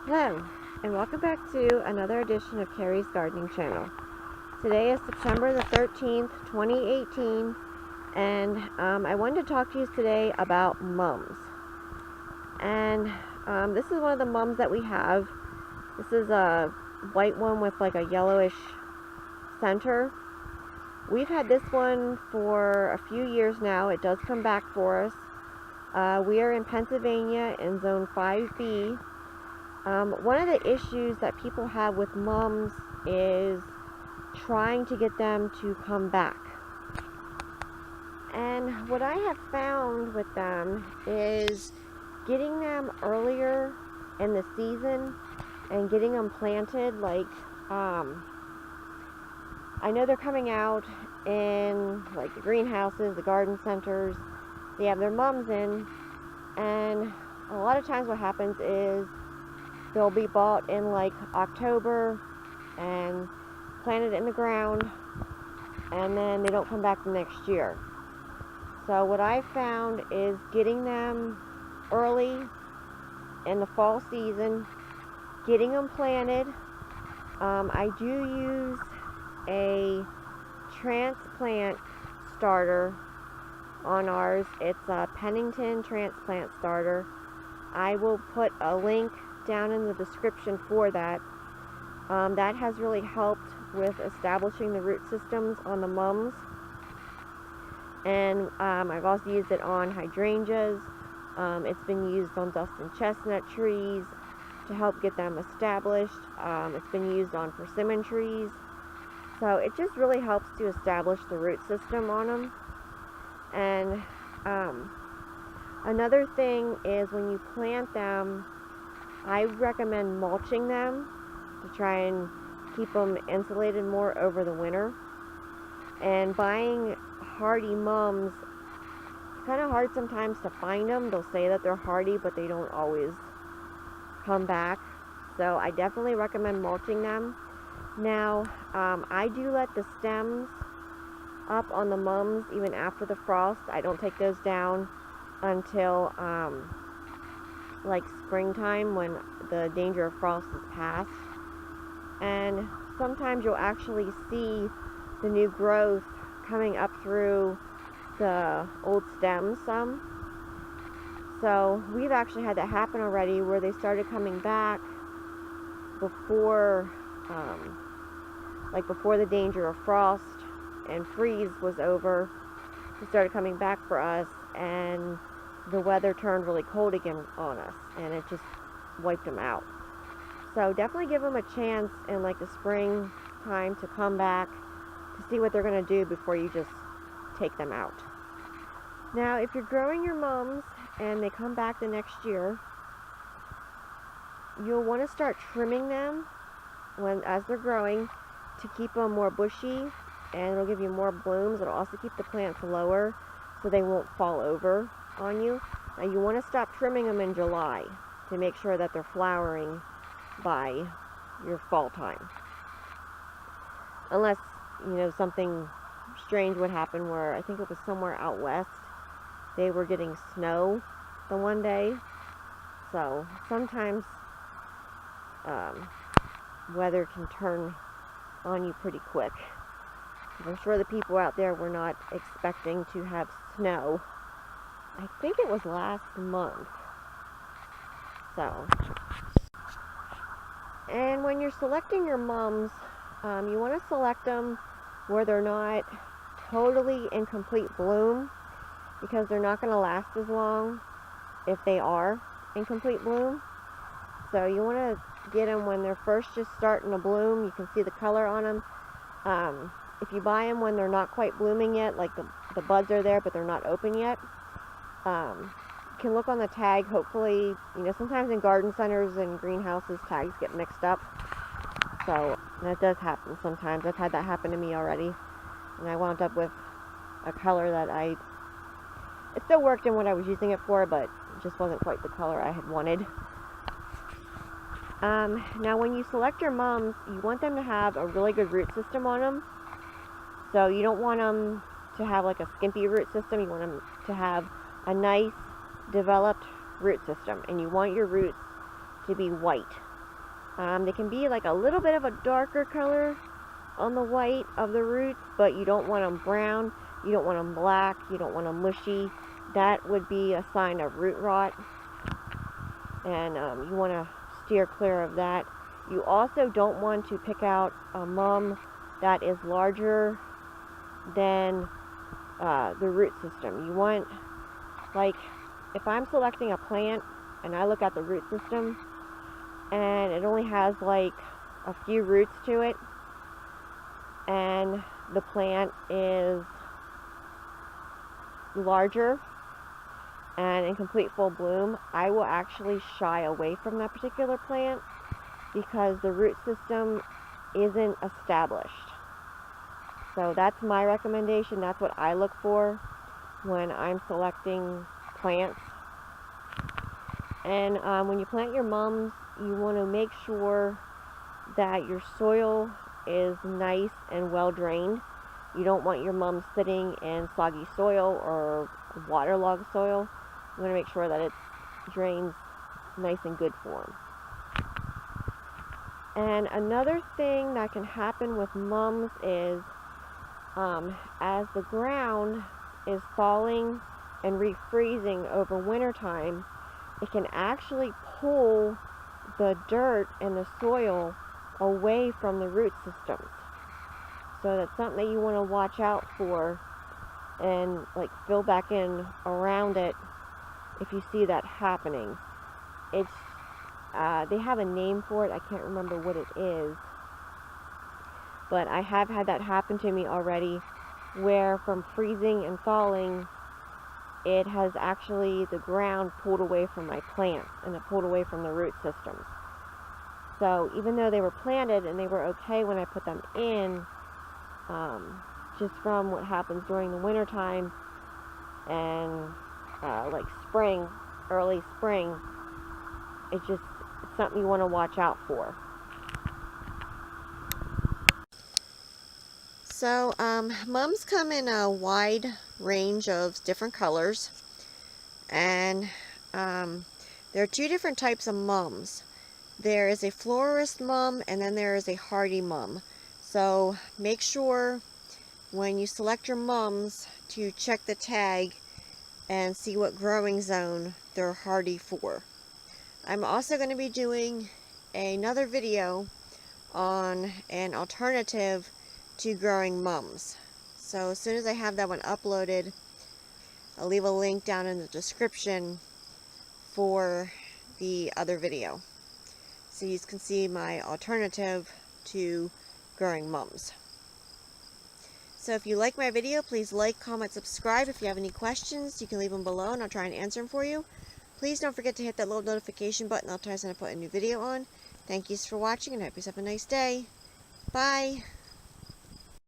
Hello, and welcome back to another edition of Carrie's Gardening Channel. Today is September the 13th, 2018, and I wanted to talk to you today about mums. And this is one of the mums that we have. This is a white one with like a yellowish center. We've had this one for a few years now. It does come back for us. We are in Pennsylvania in Zone 5B. One of the issues that people have with mums is trying to get them to come back. And what I have found with them is getting them earlier in the season and getting them planted. Like, I know they're coming out in like the greenhouses, the garden centers. They have their mums in, and a lot of times what happens is they'll be bought in like October and planted in the ground, and then they don't come back the next year. So what I found is getting them early in the fall season, getting them planted. I do use a transplant starter on ours. It's a Pennington transplant starter. I will put a link down in the description for that. That has really helped with establishing the root systems on the mums. And I've also used it on hydrangeas. It's been used on dust and chestnut trees to help get them established. It's been used on persimmon trees. So it just really helps to establish the root system on them. And another thing is when you plant them, I recommend mulching them to try and keep them insulated more over the winter. And buying hardy mums, it's kind of hard sometimes to find them. They'll say that they're hardy, but they don't always come back. So I definitely recommend mulching them. Now, I do let the stems up on the mums even after the frost. I don't take those down until like springtime, when the danger of frost is past. And sometimes you'll actually see the new growth coming up through the old stems some. So we've actually had that happen already, where they started coming back before before the danger of frost and freeze was over. They started coming back for us, and the weather turned really cold again on us, and it just wiped them out. So definitely give them a chance in like the spring time to come back to see what they're going to do before you just take them out. Now, if you're growing your mums and they come back the next year, you'll want to start trimming them as they're growing to keep them more bushy, and it'll give you more blooms. It'll also keep the plants lower so they won't fall over on you. Now, you want to stop trimming them in July to make sure that they're flowering by your fall time. Unless, something strange would happen, where I think it was somewhere out west, they were getting snow the one day. So sometimes weather can turn on you pretty quick. I'm sure the people out there were not expecting to have snow. I think it was last month. So, and when you're selecting your mums, you want to select them where they're not totally in complete bloom, because they're not going to last as long if they are in complete bloom. So you want to get them when they're first just starting to bloom. You can see the color on them. If you buy them when they're not quite blooming yet, like the buds are there but they're not open yet, you can look on the tag. Hopefully, sometimes in garden centers and greenhouses, tags get mixed up. So that does happen sometimes. I've had that happen to me already, and I wound up with a color that it still worked in what I was using it for, but it just wasn't quite the color I had wanted. Now, when you select your mums, you want them to have a really good root system on them. So you don't want them to have like a skimpy root system. You want them to have a nice developed root system, and you want your roots to be white. They can be like a little bit of a darker color on the white of the roots, but you don't want them brown, you don't want them black, you don't want them mushy. That would be a sign of root rot, and you want to steer clear of that. You also don't want to pick out a mum that is larger than the root system. You want, like, if I'm selecting a plant and I look at the root system and it only has like a few roots to it, and the plant is larger and in complete full bloom, I will actually shy away from that particular plant because the root system isn't established. So that's my recommendation. That's what I look for when I'm selecting plants. And when you plant your mums, you want to make sure that your soil is nice and well drained. You don't want your mums sitting in soggy soil or waterlogged soil. You want to make sure that it drains nice and good for them. And another thing that can happen with mums is as the ground is thawing and refreezing over winter time, it can actually pull the dirt and the soil away from the root systems. So that's something that you want to watch out for and like fill back in around it if you see that happening. It's they have a name for it. I can't remember what it is, but I have had that happen to me already, where from freezing and thawing, it has actually, the ground pulled away from my plants and it pulled away from the root systems. So even though they were planted and they were okay when I put them in, just from what happens during the winter time and like spring, early spring, it's something you want to watch out for. So mums come in a wide range of different colors, and there are two different types of mums. There is a florist mum, and then there is a hardy mum. So make sure when you select your mums to check the tag and see what growing zone they're hardy for. I'm also going to be doing another video on an alternative to growing mums. So as soon as I have that one uploaded, I'll leave a link down in the description for the other video, so you can see my alternative to growing mums. So if you like my video, please like, comment, subscribe. If you have any questions, you can leave them below and I'll try and answer them for you. Please don't forget to hit that little notification button. I'll tell you when I put a new video on. Thank you for watching and I hope you have a nice day. Bye.